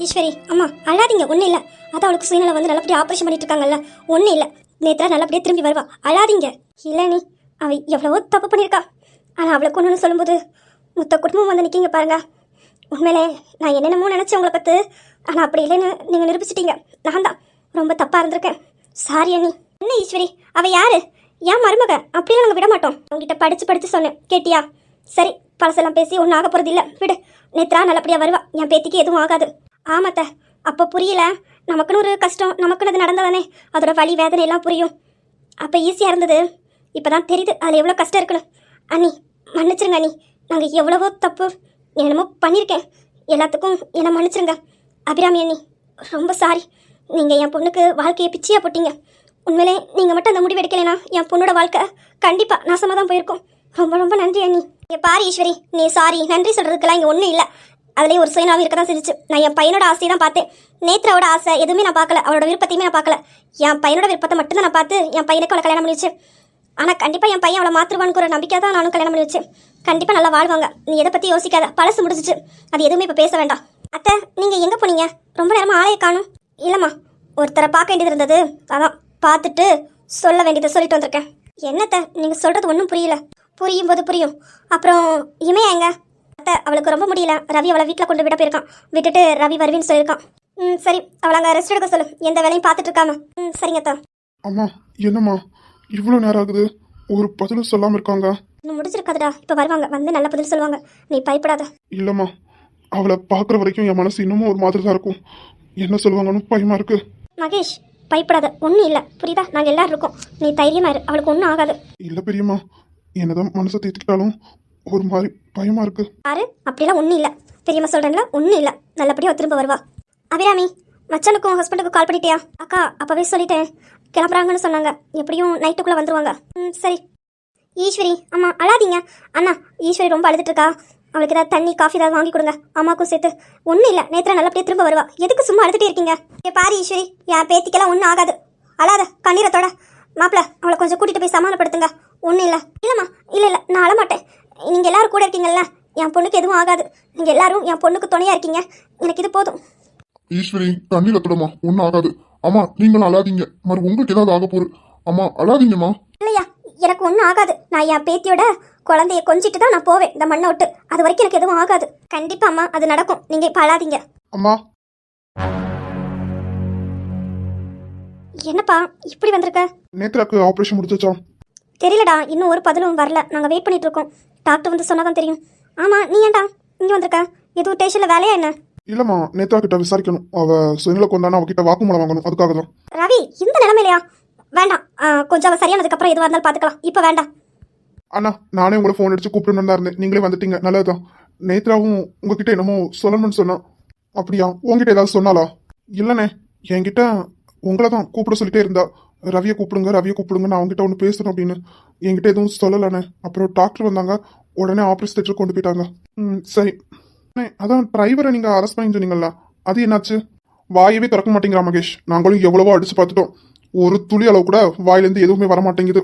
ஈஸ்வரி அம்மா அழாதீங்க, ஒன்றும் இல்லை. அதான் அவளுக்கு சுயநலம் வந்து நல்லபடியாக ஆப்ரேஷன் பண்ணிட்டு இருக்காங்கல்ல, ஒன்றும் இல்லை. நேத்ரா நல்லபடியாக திரும்பி வருவா, அழாதீங்க. இல்லை நீ அவள் எவ்வளவோ தப்பு பண்ணியிருக்கா. ஆனால் அவளுக்கு ஒன்றுன்னு சொல்லும்போது மொத்த குடும்பம் வந்து நிற்கிங்க பாருங்க. உண்மையிலே நான் என்னென்னமோ நினச்சேன் உங்களை பற்றி, ஆனால் அப்படி இல்லைன்னு நீங்கள் நிரூபிச்சிட்டீங்க. நான் தான் ரொம்ப தப்பாக இருந்திருக்கேன். சாரி அண்ணி. என்ன ஈஸ்வரி, அவள் யாரு? ஏன் மருமக? அப்படியே நாங்கள் விட மாட்டோம். உங்ககிட்ட படித்து சொன்னேன், கேட்டியா? சரி, பழசெல்லாம் பேசி ஒன்றும் ஆக போகிறது இல்லை, விடு. நேத்ரா நல்லபடியாக வருவா, என் பேத்திக்கு எதுவும் ஆகாது. ஆமாத்த, அப்போ புரியல. நமக்குன்னு ஒரு கஷ்டம், நமக்குன்னு அது நடந்ததானே, அதோட வலி வேதனை எல்லாம் புரியும். அப்போ ஈஸியாக இருந்தது, இப்போ தான் தெரியுது அதில் எவ்வளோ கஷ்டம் இருக்குன்னு. அண்ணி மன்னிச்சிருங்க அண்ணி, நாங்கள் எவ்வளவோ தப்பு என்னமோ பண்ணியிருக்கேன். எல்லாத்துக்கும் என்னை மன்னிச்சிருங்க. அபிராமி அண்ணி ரொம்ப சாரி. நீங்கள் என் பொண்ணுக்கு வாழ்க்கையை பிச்சியாக போட்டீங்க. உண்மையிலே நீங்கள் மட்டும் அந்த முடிவு எடுக்கலைன்னா என் பொண்ணோட வாழ்க்கை கண்டிப்பாக நாசமாக தான் போயிருக்கும். ரொம்ப ரொம்ப நன்றி அண்ணி. பாரு ஈஸ்வரி, நீ சாரி நன்றி சொல்கிறதுக்கெல்லாம் இங்கே ஒன்றும் இல்லை. அதுலேயும் ஒரு சுயநாவும் இருக்க தான் செஞ்சிச்சு. நான் என் பையனோட ஆசையை தான் பார்த்தேன். நேத்ராவோட ஆசை எதுவுமே நான் பார்க்கல, அவளோட விருப்பத்தையுமே நான் பார்க்கல. என் பையனோட விருப்பத்தை மட்டும்தான் நான் பார்த்து என் பையனுக்கு அவளை கல்யாணம் பண்ணி வச்சேன். ஆனால் கண்டிப்பாக என் பையன் அவளை மாற்றுவான்னு ஒரு நம்பிக்கை தான் நானும் கல்யாணம் பண்ணி வச்சேன். கண்டிப்பாக நல்லா வாழ்வாங்க, நீ எதை பற்றி யோசிக்காத. பழசு முடிச்சிச்சு, அது எதுவுமே இப்போ பேச வேண்டாம். அத்தை, நீங்கள் எங்கே போனீங்க? ரொம்ப நேரமாக ஆளையை காணும். இல்லைம்மா, ஒருத்தரை பார்க்க வேண்டியது இருந்தது, அதான் பார்த்துட்டு சொல்ல வேண்டியதை சொல்லிட்டு வந்திருக்கேன். என்னத்தை நீங்கள் சொல்கிறது ஒன்றும் புரியல. புரியும் போது புரியும். அப்புறம் இமையா எங்க? அத்தை, அவளுக்கு ரொம்ப முடியல. ரவி அவளை வீட்டில் கொண்டு விட போயிருக்கான். விட்டுட்டு ரவி வருவின்னு சொல்லியிருக்கான். சரி, அவளை அங்கே ரெஸ்ட் எடுக்க சொல்லு, எந்த வேலையும் பார்த்துட்டு இருக்காம. சரிங்க அத்தா. அம்மா என்னம்மா இவ்வளோ நேரம் ஆகுது, ஒரு பதிலும் சொல்லாமல் இருக்காங்க? இன்னும் முடிச்சிருக்காதுடா, இப்போ வருவாங்க, வந்து நல்ல பதில் சொல்லுவாங்க, நீ பயப்படாத. இல்லைம்மா, அவளை பார்க்குற வரைக்கும் என் மனசு இன்னமும் ஒரு மாதிரி தான் இருக்கும். என்ன சொல்லுவாங்கன்னு பயமா இருக்கு. மகேஷ், பயப்படாத, ஒன்றும் இல்லை, புரியுதா? நாங்கள் எல்லாரும் இருக்கோம், நீ தைரியமா இரு, அவளுக்கு ஒன்றும் ஆகாது. இல்லை பெரியம்மா, என்னதான் மனசை தேத்திக்கிட்டாலும் ஒரு மாதிரி பயமா இருக்கு. யாரு? அப்படிலாம் ஒன்றும் இல்லை, பெரியம்மா சொல்கிறேன்ல, ஒன்றும் இல்லை, நல்லபடியாக திரும்ப வருவா. அபிராமி, மச்சானுக்கும் ஹஸ்பண்டுக்கும் கால் பண்ணிட்டியா? அக்கா அப்போவே சொல்லிட்டேன், கிளம்புறாங்கன்னு சொன்னாங்க. எப்படியும் நைட்டுக்குள்ளே வந்துருவாங்க. சரி. ஈஸ்வரி அம்மா அழாதீங்க. அண்ணா, ஈஸ்வரி ரொம்ப அழுதுட்டு இருக்கா, அவளுக்கு ஏதாவது தண்ணி காஃபி ஏதாவது வாங்கி கொடுங்க, அம்மாக்கும் சேர்த்து. ஒன்றும் இல்லை, நேத்ரா நல்லபடியாக திரும்ப வருவா, எதுக்கு சும்மா அழுதுகிட்டே இருக்கீங்க? பாரு ஈஸ்வரி, என் பேத்திக்கெல்லாம் ஒன்றும் ஆகாது, அழாத, கண்ணீரத்தோட. மாப்பிள்ள, அவளை கொஞ்சம் கூட்டிகிட்டு போய் சமாதானப்படுத்துங்க. ஒன்றும் இல்லை. இல்லைம்மா, இல்லை நான் அழமாட்டேன். நீங்கள் எல்லாரும் கூட இருக்கீங்கல்ல, என் பொண்ணுக்கு எதுவும் ஆகாது. நீங்கள் எல்லாரும் என் பொண்ணுக்கு துணையாக இருக்கீங்க, எனக்கு இது போதும். ஈஸ்வரி, கண்ணீர் அத்துடமா, ஒன்றும் ஆகாது. அம்மா நீங்களும் அழாதீங்க, மறு உங்களுக்கு ஏதாவது ஆக போகுது. அம்மா அழாதீங்கம்மா. இல்லையா, எனக்கு ஒன்றும் ஆகாது. நான் என் பேத்தியோட குழந்தைய கொஞ்சிட்டு தான் நான் போவேன் இந்த மண்ணை விட்டு. அது வரைக்கும் எனக்கு எதுவும் ஆகாது. கண்டிப்பா அம்மா, அது நடக்கும். நீங்க இப்ப அழாதீங்க. அம்மா. என்னப்பா இப்படி வந்திருக்க? நேத்ராக்கு ஆபரேஷன் முடிஞ்சிச்சா? தெரியலடா, இன்னும் ஒரு பதிலும் வரல. நாங்க வெயிட் பண்ணிட்டு இருக்கோம். டாக்டர் வந்து சொன்னாதான் தெரியும். ஆமா, நீ ஏன்டா இங்க வந்திருக்க? எதுவும் ஸ்டேஷன்ல வேலையா என்ன? இல்லம்மா, நேத்ரா கிட்ட விசாரிக்கணும். அவ சுயநல கொண்டானா அவகிட்ட வாக்குமூலம் வாங்கணும், அதுக்காக தான். ரவி, இந்த நிலைமையிலையா? வேண்டாம், கொஞ்சம் அவ சரியானதுக்கு அப்புறம் எதுவாக இருந்தாலும் பாத்துக்கலாம், இப்ப வேண்டாம். அண்ணா, நானே உங்களை ஃபோன் அடிச்சு கூப்பிட்டு தான் இருந்தேன், நீங்களே வந்துட்டீங்க, நல்லதுதான். நேத்ராவும் உங்ககிட்ட என்னமோ சொல்லணும்னு சொன்னான். அப்படியா? உங்ககிட்ட ஏதாவது சொன்னாலா? இல்லைண்ணே, என்கிட்ட உங்களை தான் கூப்பிட சொல்லிட்டே இருந்தா. ரவியை கூப்பிடுங்க, நான் அவங்ககிட்ட ஒன்று பேசணும் அப்படின்னு. என்கிட்ட எதுவும் சொல்லலானே. அப்புறம் டாக்டர் வந்தாங்க, உடனே ஆப்ரேஷன் தேட்டர் கொண்டு போயிட்டாங்க. சரி. அதான் டிரைவரை நீங்க அரெஸ்ட் பண்ணி சொன்னீங்களா, அது என்னாச்சு? வாயவே திறக்க மாட்டேங்கிறா மகேஷ். நாங்களும் எவ்வளவோ அடிச்சு பார்த்துட்டோம், ஒரு துளி அளவு கூட வாயிலேருந்து எதுவுமே வர மாட்டேங்குது.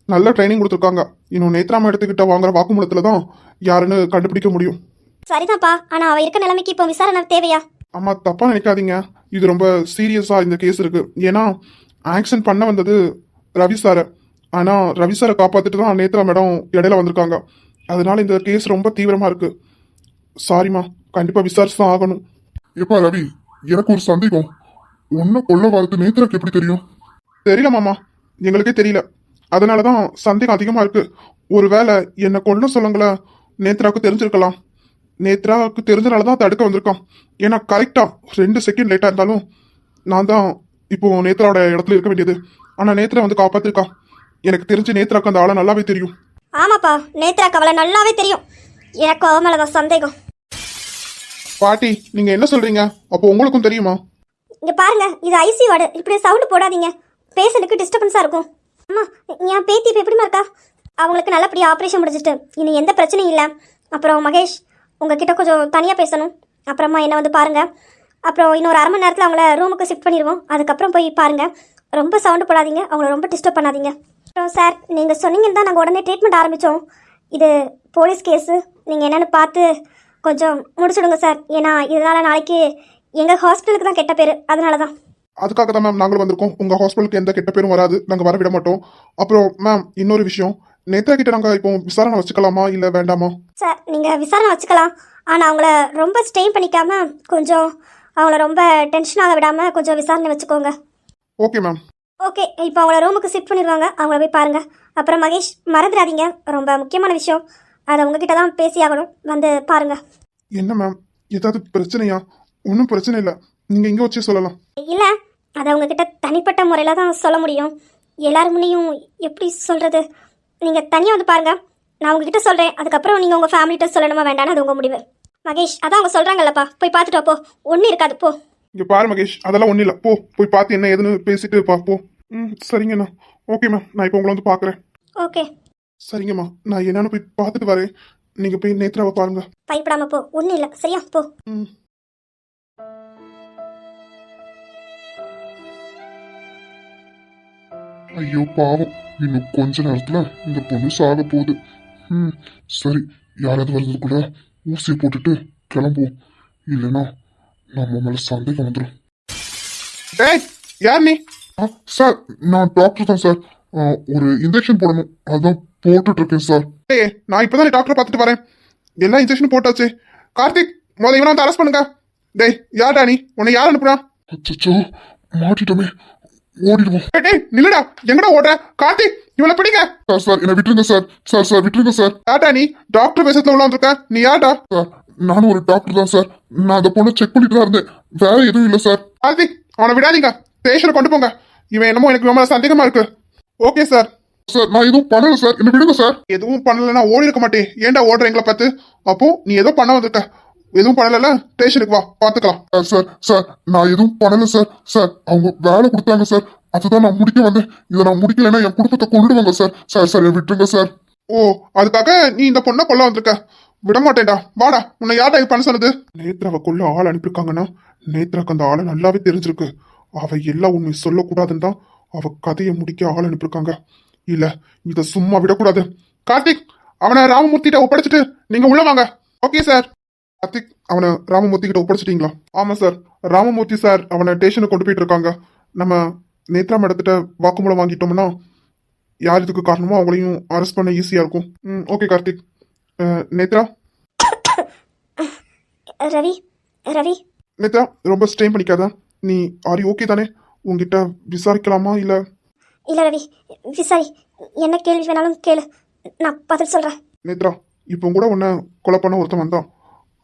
நல்ல ட்ரைனிங் கொடுத்துருக்காங்க. இன்னும் நேத்ராம எடுத்துக்கிட்ட வாங்குற வாக்குமூலத்துல தான் யாருன்னு கண்டுபிடிக்க முடியும். சரிதான்ப்பா, ஆனா அவ இருக்க நிலைமைக்கு இப்போ விசாரணை தேவையா? அம்மா தப்பா நினைக்காதீங்க, இது ரொம்ப சீரியஸா இந்த கேஸ் இருக்கு. ஏன்னா ஆக்ஷன் பண்ண வந்தது ரவி சாரை, ஆனா ரவி சாரை காப்பாத்திட்டு தான் நேத்ரா மேடம் இடையில வந்திருக்காங்க. அதனால இந்த கேஸ் ரொம்ப தீவிரமா இருக்கு. சாரிம்மா, கண்டிப்பா விசாரிச்சு தான் ஆகணும். எப்பா ரவி, எனக்கு ஒரு சந்தேகம். ஒன்னும் கொல்ல வரது நேத்ராக்கு எப்படி தெரியும்? தெரியல மாமா, எங்களுக்கே தெரியல. அதனாலதான் சந்தேகம் அதிகமா இருக்கு. ஒருவேளை என்ன கொல்ல சொல்லுங்களேன், நேத்ராவுக்கு தெரிஞ்சிருக்கலாம். நேத்ராவுக்கு தெரிஞ்சனாலதான் தடுக்க வந்திருக்கான். ஏன்னா கரெக்டா 2 செகண்ட் லேட்டா இருந்தாலும் நான் தான் இப்போ நேத்ராவோட இடத்துல இருக்க வேண்டியது. ஆனா நேத்ரா வந்து காப்பாத்திருக்கா. எனக்கு தெரிஞ்சு நேத்ராக்கு அந்த ஆளை நல்லாவே தெரியும். ஆமாப்பா, நேத்ராக்கு அவளை நல்லாவே தெரியும். எனக்கு அவ மேலதான் சந்தேகம். பாட்டி, நீங்க என்ன சொல்றீங்க? அப்போ உங்களுக்கும் தெரியுமா? இங்க பாருங்க, இது ஐசி வார்டு, இப்படி சவுண்ட் போடாதீங்க, பேஷண்ட்டுக்கு டிஸ்டர்பன்ஸா இருக்கும். அம்மா, என் பேத்தி இப்போ எப்படிமா இருக்கா? அவங்களுக்கு நல்லபடியாக ஆப்ரேஷன் முடிஞ்சிட்டு இனி எந்த பிரச்சனையும் இல்லை. அப்புறம் மகேஷ், உங்ககிட்ட கொஞ்சம் தனியாக பேசணும். அப்புறமா என்ன வந்து பாருங்க. அப்புறம் இன்னொரு 1/2 மணி நேரத்தில் அவங்கள ரூமுக்கு ஷிஃப்ட் பண்ணிடுவோம். அதுக்கப்புறம் போய் பாருங்க. ரொம்ப சவுண்டு போடாதீங்க, அவங்கள ரொம்ப டிஸ்டர்ப் பண்ணாதீங்க. அப்புறம் சார், நீங்கள் சொன்னீங்கன்னு தான் நாங்கள் உடனே ட்ரீட்மெண்ட் ஆரம்பித்தோம். இது போலீஸ் கேஸு, நீங்கள் என்னென்னு பார்த்து கொஞ்சம் முடிச்சுடுங்க சார். ஏன்னா இதனால் நாளைக்கு எங்கள் ஹாஸ்பிட்டலுக்கு தான் கெட்ட பேர், அதனால தான். அதுக்காக தான் மேம் நாங்களும் வந்திருக்கோம். உங்க ஹாஸ்பிட்டலுக்கு எந்த கெட்ட பேரும் வராது, நாங்க வர விட மாட்டோம். அப்புறம் மேம் இன்னொரு விஷயம், நேத்ரா கிட்ட நாங்க இப்போ விசாரணை வச்சுக்கலாமா இல்ல வேண்டாமா? சார் நீங்கள் விசாரணை வச்சுக்கலாம், ஆனால் அவங்கள ரொம்ப ஸ்ட்ரெயின் பண்ணிக்காம கொஞ்சம் அவங்கள ரொம்ப டென்ஷன் ஆக விடாமல் கொஞ்சம் விசாரணை வச்சுக்கோங்க. Okay ma'am. ஓகே, இப்போ அவங்கள ரூமுக்கு ஷிஃப்ட் பண்ணிடுவாங்க, அவங்கள போய் பாருங்கள். அப்புறம் மகேஷ் மறந்துடாதீங்க, ரொம்ப முக்கியமான விஷயம், அதை உங்ககிட்ட தான் பேசி ஆகணும், வந்து பாருங்கள். என்ன மேம், ஏதாவது பிரச்சனையா? ஒன்றும் பிரச்சனை இல்லை, நீங்க இங்க வச்சே சொல்லலாம். இல்லை, அதை உங்ககிட்ட தனிப்பட்ட முறையில் தான் சொல்ல முடியும், எல்லாரும் முன்னையும் எப்படி சொல்கிறது? நீங்கள் தனியாக வந்து பாருங்கள், நான் உங்ககிட்ட சொல்கிறேன், அதுக்கப்புறம் நீங்கள் உங்கள் ஃபேமிலிகிட்ட சொல்லணுமா வேண்டாம்னு அது உங்கள் முடிவு. மகேஷ், அதான் அவங்க சொல்கிறாங்கல்லப்பா, போய் பார்த்துட்டு வா, போ, ஒன்றும் இருக்காது, போ. இங்க பாரு மகேஷ், அதெல்லாம் ஒன்றும் இல்லை, போ போய் பார்த்து என்ன ஏதுன்னு பேசிட்டு பா, போ. சரிங்கண்ணா. ஓகே மேம், நான் இப்போ உங்களை வந்து பார்க்குறேன். ஓகே. சரிங்கம்மா, நான் என்னன்னு போய் பார்த்துட்டு வரேன். நீங்க போய் நேத்ராவை பாருங்க. பயப்படாமல் போ, ஒன்றும் இல்லை, சரியா, போ. ம். ஐயோ பாவம், இன்னும் கொஞ்ச நேரத்துல இந்த பொண்ணு சாக போகுது. சரி, யாராவது வர்றதுக்குள்ள ஊசியை போட்டுட்டு கிளம்புவோம், இல்லைன்னா நம்ம மேல சந்தேகம் வந்துடும். டேய், யார் நீ? சார், நான் டாக்டர் தான் சார். ஒரு இன்ஜெக்ஷன் போடணும், அதான் போட்டுட்டு இருக்கேன் சார். டேய், நான் இப்பதான் டாக்டரை பார்த்துட்டு வரேன். எல்லா இன்ஜெக்ஷனும் போட்டாச்சு. கார்த்திக், முதல்ல இவனை வந்து அரெஸ்ட் பண்ணுங்க. டேய், யார்டா நீ? உன்னை யார் அனுப்புறா? அச்சோ, மாட்டிட்டோமே, ஓடிடுவோம். டேய் நில்லுடா, எங்கடா ஓடுற? கார்த்திக், இவனை பிடிங்க. சார் என்ன விட்டுருங்க சார். சார் விட்டுருங்க சார். யார்டா நீ? டாக்டர் பேசத்துல உள்ள வந்திருக்க, நீ யார்டா? சார், நானும் ஒரு டாக்டர் தான் சார். நான் அந்த பொண்ணை செக் பண்ணிட்டு தான் இருந்தேன், வேற எதுவும் இல்லை சார். கார்த்திக், அவனை விடாதீங்க, ஸ்டேஷனை கொண்டு போங்க. இவன் என்னமோ எனக்கு இவன் மேல சந்தேகமா இருக்கு. Okay sir. சார், நான் எதுவும் பண்ணல சார், என்ன விடுங்க சார். எதுவும் பண்ணலன்னா ஓடி இருக்க மாட்டேன். ஏன்டா ஓடுற எங்களை பார்த்து? அப்போ நீ ஏதோ பண்ண வந்திருக்க. எதுவும் பண்ணல, ஸ்டேஷனுக்கு வா, பாத்துக்கலாம். சார், நான் எதுவும் பண்ணல சார். சார், அவங்க வேலை கொடுத்தாங்க சார், அதுதான் நான் முடிக்க வந்தேன். இதை நான் முடிக்கலைன்னா என் குடும்பத்தை கொண்டுடுவாங்க சார். சார் என்னை விட்டுருங்க சார். ஓ, அதுக்காக நீ இந்த பொண்ணை கொல்ல வந்திருக்க? விட மாட்டேன்டா, வாடா. உன்னை யார்டா இது பண்ண சொன்னது? நேத்ராவை கொல்ல ஆள் அனுப்பியிருக்காங்கன்னா நேத்ராக்கு அந்த ஆளை நல்லாவே தெரிஞ்சிருக்கு. அவ எல்லா உண்மை சொல்லக்கூடாதுன்னு தான் அவ கதையை முடிக்க ஆள் அனுப்பியிருக்காங்க. இல்ல, இதை சும்மா விடக்கூடாது. கார்த்திக், அவனை ராமமூர்த்திட்ட ஒப்படைச்சிட்டு நீங்க உள்ள வாங்க. Okay sir. கார்த்திக், அவனை ராமமூர்த்தி கிட்ட ஒப்படைச்சிட்டீங்களா? ஆமா சார், ராமமூர்த்தி சார் அவனை ஸ்டேஷனுக்கு கொண்டு போயிட்டு இருக்காங்க. நம்ம நேத்ரா மேடத்திட்ட வாக்குமூலம் வாங்கிட்டோம்னா யார் இதுக்கு காரணமோ அவங்களையும் அரெஸ்ட் பண்ண ஈஸியா இருக்கும். ஓகே கார்த்திக். நேத்ரா. ரவி, ரவி. நேத்ரா, ரொம்ப ஸ்ட்ரெயின் பண்ணிக்காத. நீ ஆரி ஓகே தானே? உங்ககிட்ட விசாரிக்கலாமா இல்ல? இல்லை ரவி, விசாரி, என்ன கேள்வி வேணாலும் கேளு, நான் பதில் சொல்கிறேன். நேத்ரா, இப்போ கூட உன்னை கொலை பண்ண ஒருத்தன் வந்தான்.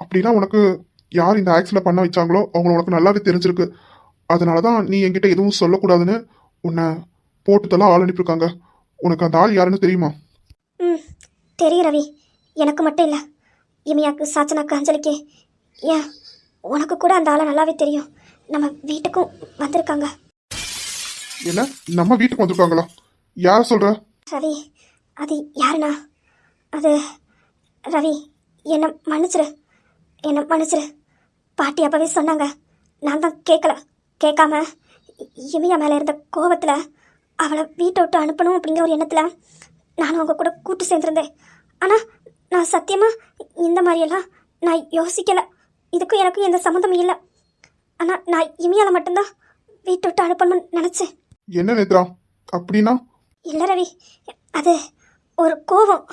அப்படின்னா உனக்கு யார் இந்த ஆக்சிடென்ட் பண்ண வச்சாங்களோ அவங்கள உனக்கு நல்லாவே தெரிஞ்சிருக்கு. அதனால தான் நீ என்கிட்ட எதுவும் சொல்லக்கூடாதுன்னு உன்னை போட்டுத்தெல்லாம் ஆள் அனுப்பியிருக்காங்க. உனக்கு அந்த ஆள் யாருன்னு தெரியுமா? தெரியும் ரவி, எனக்கு மட்டும் இல்லை, இமையாக்கு, சாச்சனாக்கு, அஞ்சலிக்கு, ஏன் உனக்கு கூட அந்த ஆளை நல்லாவே தெரியும். நம்ம வீட்டுக்கும் வந்திருக்காங்க. என்ன, நம்ம வீட்டுக்கு வந்திருக்காங்களா? யார சொல்ற? ரவி, அது யாருண்ணா? அது ரவி, என்னை மன்னிச்சிரு. பாட்டி அப்பவே சொன்னாங்க, நான் தான் கேட்காம இமையா மேலே இருந்த கோபத்தில் அவளை வீட்டை விட்டு அனுப்பணும் அப்படிங்கிற ஒரு எண்ணத்தில் நானும் அவங்க கூட கூட்டு சேர்ந்துருந்தேன். ஆனால் நான் சத்தியமாக இந்த மாதிரியெல்லாம் நான் யோசிக்கலை. இதுக்கும் எனக்கும் எந்த சம்மந்தமும் இல்லை. ஆனால் நான் இமையால மட்டும்தான் வீட்டை விட்டு அனுப்பணும்னு நினச்சேன். என்ன நேத்ரா, அப்படின்னா? இல்லை ரவி, அது ஒரு கோபம்.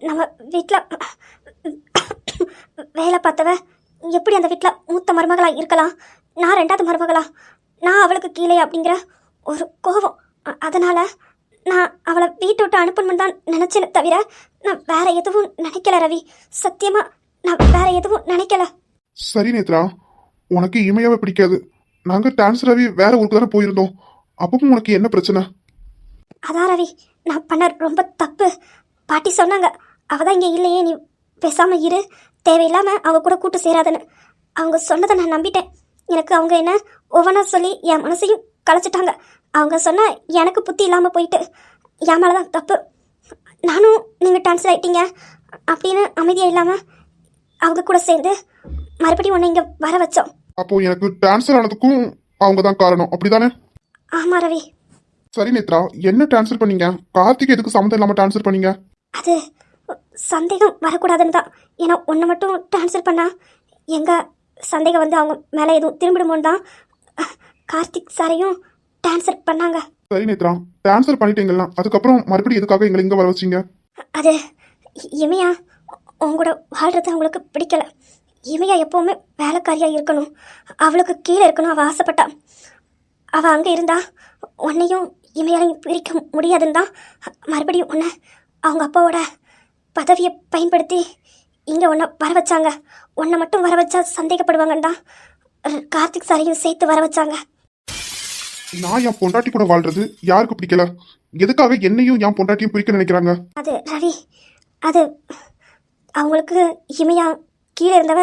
நம்ம வீட்டில் வேலை பார்த்தவ எப்படி அந்த வீட்டில் மூத்த மருமகளாக இருக்கலாம், நான் 2வது மருமகளா, நான் அவளுக்கு கீழே அப்படிங்கிற ஒரு கோபம். அதனால் நான் அவளை வீட்டை விட்டு அனுப்பணும்னு தான் நினச்சேன்னு தவிர நான் வேற எதுவும் நினைக்கல ரவி. சத்தியமாக நான் வேற எதுவும் நினைக்கல. சரி நேத்ரா, உனக்கு இமையாவை பிடிக்காது. நாங்கள் டான்ஸ் ரவி வேற ஊருக்கு தானே போயிருந்தோம். அப்பவும் உனக்கு என்ன பிரச்சனை? அதான் ரவி, நான் பண்ண ரொம்ப தப்பு. பாட்டி சொன்னாங்க, அவள் தான் இங்கே இல்லையே, நீ பேசாமல் இரு, தேவையில்லாமல் அவங்க கூட கூட்டு சேராதுன்னு. அவங்க சொன்னதை நான் நம்பிட்டேன். எனக்கு அவங்க என்ன ஒவ்வொன்றா சொல்லி என் மனசையும் கலைச்சிட்டாங்க. அவங்க சொன்னால் எனக்கு புத்தி இல்லாமல் போயிட்டு என் மேலே தான் தப்பு. நானும் நீங்கள் டான்ஸர் ஆகிட்டீங்க அப்படின்னு அமைதியாக இல்லாமல் அவங்க கூட சேர்ந்து மறுபடியும் ஒன்று இங்கே வர வச்சோம். அப்போ எனக்கு டான்ஸர் ஆனதுக்கும் அவங்க தான் காரணம், அப்படிதானே? ஆமாம் ரவி. சரி நேத்ரா, என்ன ட்ரான்ஸ்ஃபர் பண்ணீங்க? கார்த்திக் எதுக்கு சம்மந்தம் இல்லாமல் ட்ரான்ஸ்ஃபர் பண்ணீங்க? அது சந்தேகம் வரக்கூடாதுன்னு தான். ஏன்னா ஒன்று மட்டும் ட்ரான்ஸ்ஃபர் பண்ணால் எங்கள் சந்தேகம் வந்து அவங்க மேலே எதுவும் திரும்பிடுமோன்னு தான் கார்த்திக் சாரையும் ட்ரான்ஸ்ஃபர் பண்ணாங்க. சரி நேத்ரா, ட்ரான்ஸ்ஃபர் பண்ணிட்டீங்களா? அதுக்கப்புறம் மறுபடியும் எதுக்காக எங்களை இங்கே வர வச்சீங்க? அது இமையா உங்களோட வாழ்றது அவங்களுக்கு பிடிக்கல. இமையா எப்போவுமே வேலைக்காரியாக இருக்கணும், அவளுக்கு கீழே இருக்கணும் அவள் ஆசைப்பட்டா. அவள் அங்கே இருந்தா உன்னையும் இமையாலையும் பிரிக்க முடியாதுன்னு தான் மறுபடியும் உன்னை அவங்க அப்பாவோட பதவியை பயன்படுத்தி இங்கே உன்னை வர வச்சாங்க. உன்னை மட்டும் வர வச்சா சந்தேகப்படுவாங்கன்னு தான் கார்த்திக் சாரையும் சேர்த்து வர வச்சாங்க. நான் என் பொண்டாட்டி கூட வாழ்றது யாருக்கு பிடிக்கல? எதுக்காக என்னையும் என் பொண்டாட்டியும் பிரிக்க நினைக்கிறாங்க? அது ரவி, அது அவங்களுக்கு இமையா கீழே இருந்தவ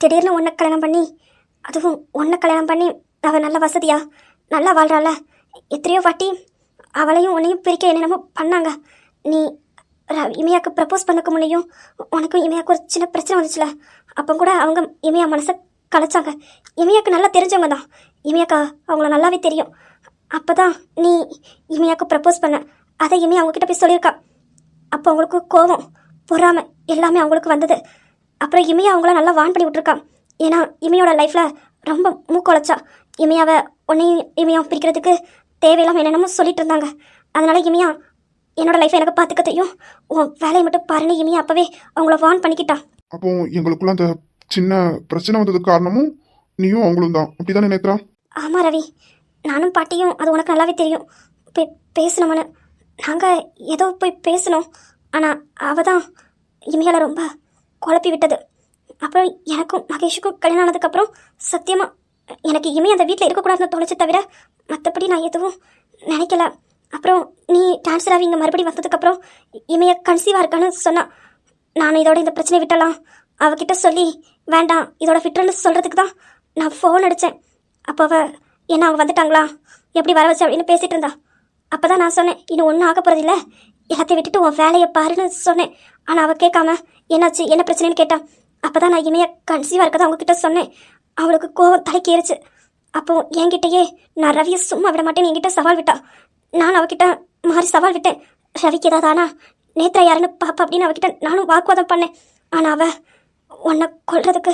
திடீர்னு உன்னை கல்யாணம் பண்ணி, அதுவும் உன்னை கல்யாணம் பண்ணி அவள் நல்ல வசதியா நல்லா வாழ்கிறாள். எத்தனையோ வாட்டி அவளையும் உன்னையும் பிரிக்க என்னென்னமோ பண்ணாங்க. நீ இமையாவுக்கு ப்ரப்போஸ் பண்ணக்க முடியும், உனக்கும் இமையாவுக்கு ஒரு சின்ன பிரச்சனை வந்துச்சுல, அப்போ கூட அவங்க இமையா மனசை கலைச்சாங்க. இமையாவுக்கு நல்லா தெரிஞ்சவங்க தான், இமையாக்கா அவங்கள நல்லாவே தெரியும். அப்போ தான் நீ இமையாவுக்கு ப்ரப்போஸ் பண்ண, அதை இமையா அவங்கக்கிட்ட போய் சொல்லியிருக்கா. அப்போ அவங்களுக்கு கோபம் பொறாமை எல்லாமே அவங்களுக்கு வந்தது. அப்புறம் இமையா அவங்கள நல்லா வான் பண்ணி விட்ருக்கா. ஏன்னா இமையோட லைஃப்பில் ரொம்ப மூக்குழைச்சா. இமையாவை உன்னையும் இமையாவும் பிரிக்கிறதுக்கு தேவையில்லாமல் என்னென்னமோ சொல்லிட்டு இருந்தாங்க. அதனால இமையா என்னோட லைஃப்பை எனக்கு பார்த்துக்க தெரியும், உன் வேலையை மட்டும் பாருன்னு இமையா அப்போவே அவங்கள வான் பண்ணிக்கிட்டா. அப்போ எங்களுக்குள்ள அந்த சின்ன பிரச்சனை வந்ததுக்கு காரணமும் நீயும் அவங்களும் தான், அப்படிதானே நேத்ரா? ஆமாம் ரவி, நானும் பாட்டியும் அது உனக்கு நல்லாவே தெரியும். போய் பேசணும்னு நாங்கள் ஏதோ போய் பேசணும். ஆனால் அவள் தான் இமையால ரொம்ப குழப்பி விட்டது. அப்புறம் எனக்கும் மகேஷுக்கும் கல்யாணம் ஆனதுக்கப்புறம் சத்தியமாக எனக்கு இமையை அந்த வீட்டில் இருக்கக்கூடாதுன்னு தோணுச்சு தவிர மற்றபடி நான் எதுவும் நினைக்கல. அப்புறம் நீ ட்ரான்ஸ்ஃபர் ஆகி இங்கே மறுபடியும் வந்ததுக்கப்புறம் இமையை கன்சீவாக இருக்கான்னு சொன்னான். நான் இதோட இந்த பிரச்சனையை விட்டலாம் அவகிட்ட சொல்லி வேண்டாம் இதோட விட்டுறன்னு சொல்கிறதுக்கு தான் நான் ஃபோன் அடித்தேன். அப்போ அவள் என்ன அவங்க வந்துட்டாங்களா எப்படி வர வச்சு அப்படின்னு பேசிகிட்டு இருந்தா. அப்போ தான் நான் சொன்னேன், இன்னும் ஒன்றும் ஆக போகிறதில்ல, எல்லாத்தையும் விட்டுட்டு உன் வேலையை பாருன்னு சொன்னேன். ஆனால் அவள் கேட்காம என்னாச்சு என்ன பிரச்சனைன்னு கேட்டான். அப்போ தான் நான் இமையை கன்சீவாக இருக்கதான் அவங்கக்கிட்ட சொன்னேன். அவளுக்கு கோவம் தலைக்கேறிச்சு. அப்போது என்கிட்டயே நான் ரவியை சும்மா விட மாட்டேன்னு என்கிட்ட சவால் விட்டா. நான் அவகிட்ட மாறி சவால் விட்டேன், ரவிக்கு ஏதாவது ஆனா நேத்ரா யாருன்னு பாப்பா அப்படின்னு அவகிட்ட நானும் வாக்குவாதம் பண்ணேன். ஆனால் அவள் உன்னை கொல்றதுக்கு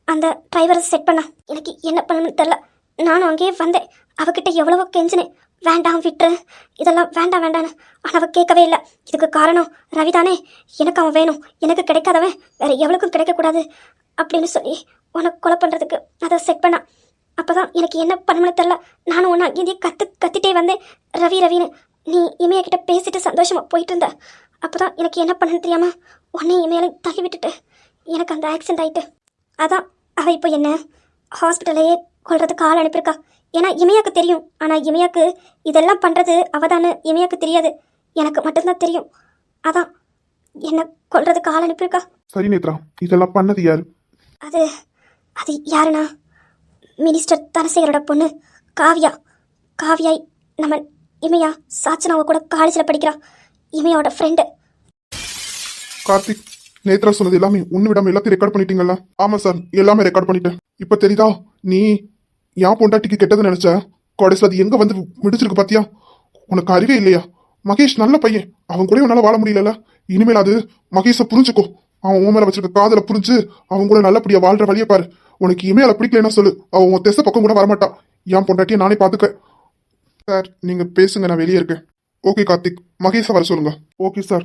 அந்த டிரைவரை செட் பண்ணா. எனக்கு என்ன பண்ணணும்னு தெரில. நானும் அங்கேயே வந்தேன், அவகிட்ட எவ்வளவோ கெஞ்சினேன், வேண்டாம் விட்டுரு இதெல்லாம் வேண்டாம் வேண்டான்னு. ஆனால் அவள் கேட்கவே இல்லை. இதுக்கு காரணம் ரவி தானே, எனக்கு அவன் வேணும், எனக்கு கிடைக்காதவன் வேற எவ்வளோக்கும் கிடைக்கக்கூடாது அப்படின்னு சொல்லி உனக்கு கொலை பண்ணுறதுக்கு அதை செட் பண்ணான். அப்போ தான் எனக்கு என்ன பண்ணணும்னு தெரில. நானும் ஒன்று அங்கேயே கத்திட்டே வந்தேன், ரவி ரவின்னு. நீ இமையக்கிட்ட பேசிட்டு சந்தோஷமாக போயிட்டு இருந்த. அப்போ தான் எனக்கு என்ன பண்ணணும்னு தெரியாமல் உன்னை இமையில தள்ளி விட்டுட்டு எனக்கு அந்த ஆக்சிடென்ட் ஆகிட்டு. அதான் அவள் இப்போ என்ன ஹாஸ்பிட்டலையே கொள்றதுக்கு ஆள் அனுப்பியிருக்கா. ஏன்னா இமையாக்கு தெரியும், ஆனால் இமையாக்கு இதெல்லாம் பண்ணுறது அவதான்னு இமையாக்கு தெரியாது, எனக்கு மட்டும்தான் தெரியும். அதான் என்ன கொள்றதுக்கு ஆள் அனுப்பியிருக்கா. சரி நேத்ரா, இதெல்லாம் பண்ணது யாரு? அது அது யாருன்னா மினிஸ்டர் தனசேகரோட பொண்ணு காவ்யா. காவ்யா நம்ம இமையா சாச்சனாவை கூட காலேஜில் படிக்கிறா, இமையோட ஃப்ரெண்டு. கார்த்திக், நேத்ரா சொன்னது எல்லாமே ஒன்று விடாம எல்லாத்தையும் ரெக்கார்ட் பண்ணிட்டீங்களா? ஆமாம் சார், எல்லாமே ரெக்கார்ட் பண்ணிட்டேன். இப்போ தெரியுதா நீ என் பொண்டாட்டிக்கு கெட்டது நினைச்ச, கடைசியில் அது எங்கே வந்து முடிச்சிருக்கு பார்த்தியா? உனக்கு அறிவே இல்லையா? மகேஷ் நல்ல பையன், அவன் கூட உன்னால வாழ முடியல. இனிமேல் அது மகேஷை புரிஞ்சுக்கோ, அவன் உன் மேல வச்சிருக்க காதலை புரிஞ்சு அவன் கூட நல்லபடியா வாழ்ற வழியை பாரு. உனக்கு இமையில பிடிக்கலன்னா சொல்லு, அவன் உன் தெச பக்கம் கூட வரமாட்டான். என் பொண்டாட்டியை நானே பார்த்துக்க. சார் நீங்க பேசுங்க, நான் வெளியே இருக்கேன். ஓகே கார்த்திக், மகேஷை வர சொல்லுங்க. Okay sir.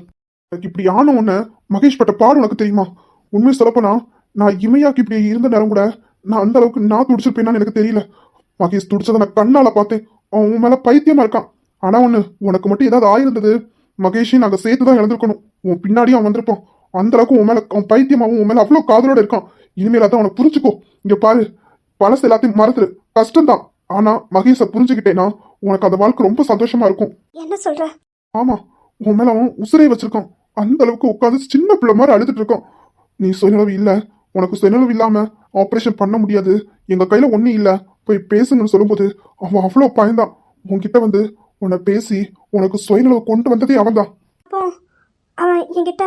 எனக்கு இப்படி ஆன உடனே மகேஷ் பட்ட பாடு உனக்கு தெரியுமா? உண்மையை சொல்லப்போனா நான் இமையாக்கு இப்படி இருந்த நேரம் கூட நான் அந்த அளவுக்கு நான் துடிச்சிருப்பேன்னு எனக்கு தெரியல. மகேஷ் துடிச்சதை நான் கண்ணால பார்த்தேன். அவன் உன் மேல பைத்தியமா இருக்கான். ஆனா ஒண்ணு, உனக்கு மட்டும் ஏதாவது ஆயிருந்தது மகேஷையும் நாங்க சேர்த்துதான் இழந்திருக்கணும். உன் பின்னாடியும் அவன் வந்திருப்பான். அந்த அளவுக்கு உன் மேல அவன் பைத்தியமாவும் உன் மேல அவ்வளவு காதலோட இருக்கான். இனிமேல் அதான் அவனை புரிஞ்சுக்கோ. இங்க பாரு, பழசு எல்லாத்தையும் மறந்துரு, கஷ்டம்தான். ஆனா மகேஷை புரிஞ்சுக்கிட்டேன்னா உனக்கு அந்த வாழ்க்கை ரொம்ப சந்தோஷமா இருக்கும். என்ன சொல்ற? ஆமா, உன் மேல அவன் உசுரே வச்சிருக்கான். அந்த அளவுக்கு உட்காந்து சின்ன பிள்ளை மாதிரி அழுதுட்டு இருக்கான். நீ சுயநலவு இல்ல, உனக்கு சுயநலவு இல்லாம ஆப்ரேஷன் பண்ண முடியாது, எங்க கையில ஒன்னும் இல்ல, போய் பேசுங்கன்னு சொல்லும்போது அவன் அவ்வளவு பயந்தான். உன்கிட்ட வந்து உன்னை பேசி உனக்கு சுயநலவு கொண்டு வந்ததே அவன் தான். அப்போ அவன் என்கிட்ட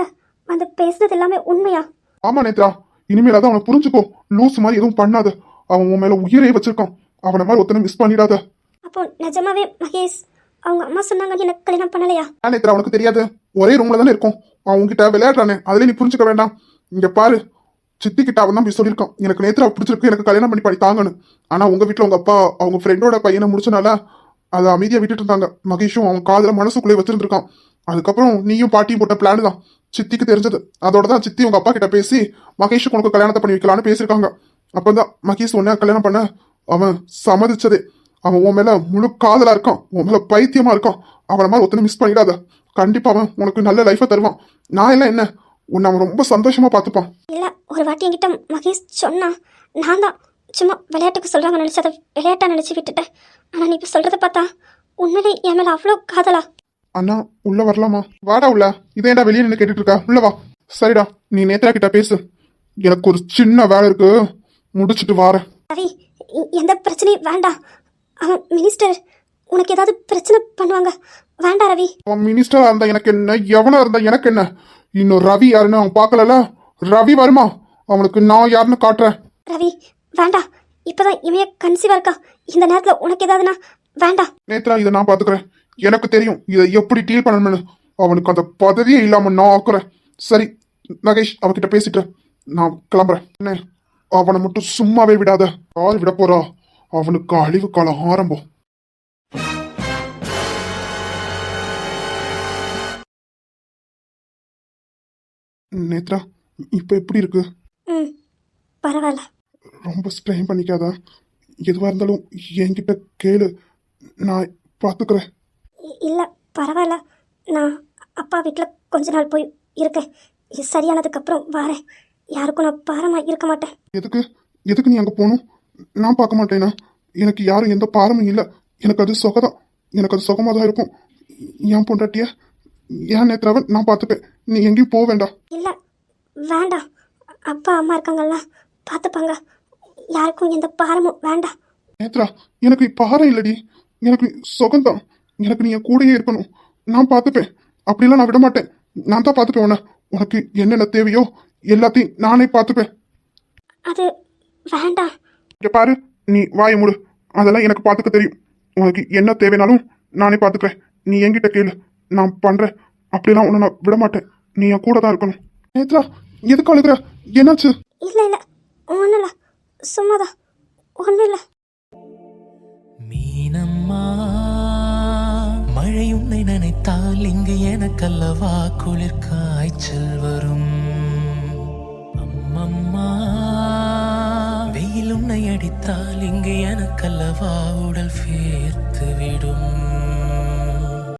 வந்து பேசுனது எல்லாமே உண்மையா? ஆமா நேத்ரா, இனிமேல் அதான் அவனை புரிஞ்சுக்கோ. லூஸ் மாதிரி எதுவும் பண்ணாத. அவன் உன் மேல உயிரே வச்சிருக்கான். அவனை மாதிரி ஒருத்தனை மிஸ் பண்ணிடாத. அப்போ நிஜமாவே மகேஷ் அவங்க அம்மா சொன்னாங்க எனக்கு கல்யாணம் பண்ணலையா? நேத்ரா, உனக்கு தெரியாது, ஒரே ரூம்ல தானே இருக்கும். அவன் உன்கிட்ட விளையாடுறானே, அதுல நீ புரிஞ்சுக்க வேண்டாம். இங்க பாரு, சித்தி கிட்ட அவன் தான் போய் சொல்லியிருக்கான் எனக்கு நேத்ரா பிடிச்சிருக்கு, எனக்கு கல்யாணம் பண்ணி பண்ணி தாங்கன்னு. ஆனா உங்க வீட்டுல உங்க அப்பா அவங்க ஃப்ரெண்டோட பையனை முடிச்சனால அதை அமைதியா விட்டுட்டு இருந்தாங்க. மகேஷும் அவன் காதுல மனசுக்குள்ளே வச்சிருந்திருக்கான். அதுக்கப்புறம் நீயும் பாட்டியும் போட்ட பிளான் தான் சித்திக்கு தெரிஞ்சது. அதோட தான் சித்தி உங்க அப்பா கிட்ட பேசி மகேஷுக்கு உனக்கு கல்யாணத்தை பண்ணி வைக்கலான்னு பேசியிருக்காங்க. அப்பதான் மகேஷ் உன்ன கல்யாணம் பண்ண அவன் சம்மதிச்சதே. அவன் உன் மேல முழு காதலா இருக்கான், உன் மேல பைத்தியமா இருக்கான். அவனை மாதிரி ஒருத்தனை மிஸ் பண்ணிடாத. கண்டிப்பா அவன் உனக்கு நல்ல லைஃபை தருவான். நான் எல்லாம் என்ன, உன்னை அவன் ரொம்ப சந்தோஷமா பார்த்துப்பான். இல்லை, ஒரு வாட்டி என்கிட்ட மகேஷ் சொன்னா நான் தான் சும்மா விளையாட்டுக்கு சொல்கிறாங்க நினச்சி அதை விளையாட்டாக நினச்சி விட்டுட்டேன். ஆனால் நீ இப்போ சொல்கிறத பார்த்தா உண்மையிலே என் மேலே அவ்வளோ காதலா? அண்ணா உள்ள வரலாமா? வாடா உள்ள. இதேடா வெளியே நின்று கேட்டுட்டு இருக்கா? உள்ள வா. சரிடா, நீ நேத்ரா கிட்ட பேசு. எனக்கு ஒரு சின்ன வேலை இருக்கு, முடிச்சிட்டு வாரேன். ரவி, எந்த பிரச்சனையும் வேண்டாம். அவன் மினிஸ்டர், உனக்கு ஏதாவது பிரச்சனை பண்ணுவாங்க. வேண்டாம் ரவி. அவன் மினிஸ்டரா இருந்தா எனக்கு என்ன, எவனா இருந்தா எனக்கு என்ன? இன்னும் ரவி யாருன்னு அவன் பார்க்கல. ரவி வருமா, அவனுக்கு நான் யாருன்னு காட்டுறேன். ரவி வேண்டாம், இப்பதான் இமைய கன்சீவா இருக்கா. இந்த நேரத்தில் உனக்கு ஏதாவதுனா வேண்டாம். நேத்ரா இதை நான் பாத்துக்கிறேன். எனக்கு தெரியும் இதை எப்படி டீல் பண்ணணும்னு. அவனுக்கு அந்த பதவியே இல்லாம நான் ஆக்குறேன். சரி மகேஷ், அவகிட்ட பேசிட்டு நான் கிளம்புறேன். என்ன, அவனை மட்டும் சும்மாவே விடாத. யார் விட போறா? அவனுக்கு அழிவு காலம் ஆரம்பம். நேத்ரா இப்ப எப்படி இருக்கு? ம், பரவாயில்ல. ரொம்ப ஸ்ட்ரெயின் பண்ணிக்காத. எதுவா இருந்தாலும் என்கிட்ட கேளு, நான் பாத்துக்கிறேன். இல்லை பரவாயில்ல. நான் அப்பா வீட்டில் கொஞ்ச நாள் போய் இருக்கேன். இது சரியானதுக்கப்புறம் வரேன். யாருக்கும் நான் பாரமாக இருக்க மாட்டேன். எதுக்கு எதுக்கு நீ அங்க போகணும்? நான் பார்க்க மாட்டேனா? எனக்கு யாரும் எந்த பாரமும் இல்லை. எனக்கு அது சுகதான். எனக்கு அது சுகமாக தான் இருக்கும். ஏன் பொண்டாட்டிய ஏன் நேத்ராவை நான் பார்த்துப்பேன். நீ எங்கேயும் போக வேண்டாம். இல்லை வேண்டாம், அப்பா அம்மா இருக்காங்கல்ல, பார்த்துப்பாங்க. யாருக்கும் எந்த பாரமும் வேண்டாம். நேத்ரா எனக்கு பாரம் இல்லடி, எனக்கு சுகம்தான். எனக்கு நீ என் கூடயே இருக்கணும். நான் பார்த்துப்பேன். அப்படிலாம் நான் விட மாட்டேன். நான் தான் பார்த்துப்பேன் உன்னை. உனக்கு என்னென்ன தேவையோ எல்லாத்தையும் நானே பார்த்துப்பேன். அது வேண்டாம். இங்க பாரு, நீ வாயை மூடு. அதெல்லாம் எனக்கு பார்த்துக்க தெரியும். உனக்கு என்ன தேவைனாலும் நானே பார்த்துக்கிறேன். நீ என்கிட்ட கேளு, நான் பண்றேன். அப்படிலாம் உன்னை நான் விட மாட்டேன். நீ என் கூட தான் இருக்கணும். நேத்ரா எதுக்கு அழுகுற? என்னாச்சு? இல்லை இல்லை, ஒன்றும் இல்லை, சும்மாதான், ஒன்றும் இல்லை. மீனம்மா, மழை உன்னை நினைத்தால் இங்கு எனக்கல்லவா குளிர் காய்ச்சல் வரும். அம்மம்மா, வெயில் உன்னை அடித்தால் இங்கு எனக்கல்லவா உடல் வேர்த்து விடும்.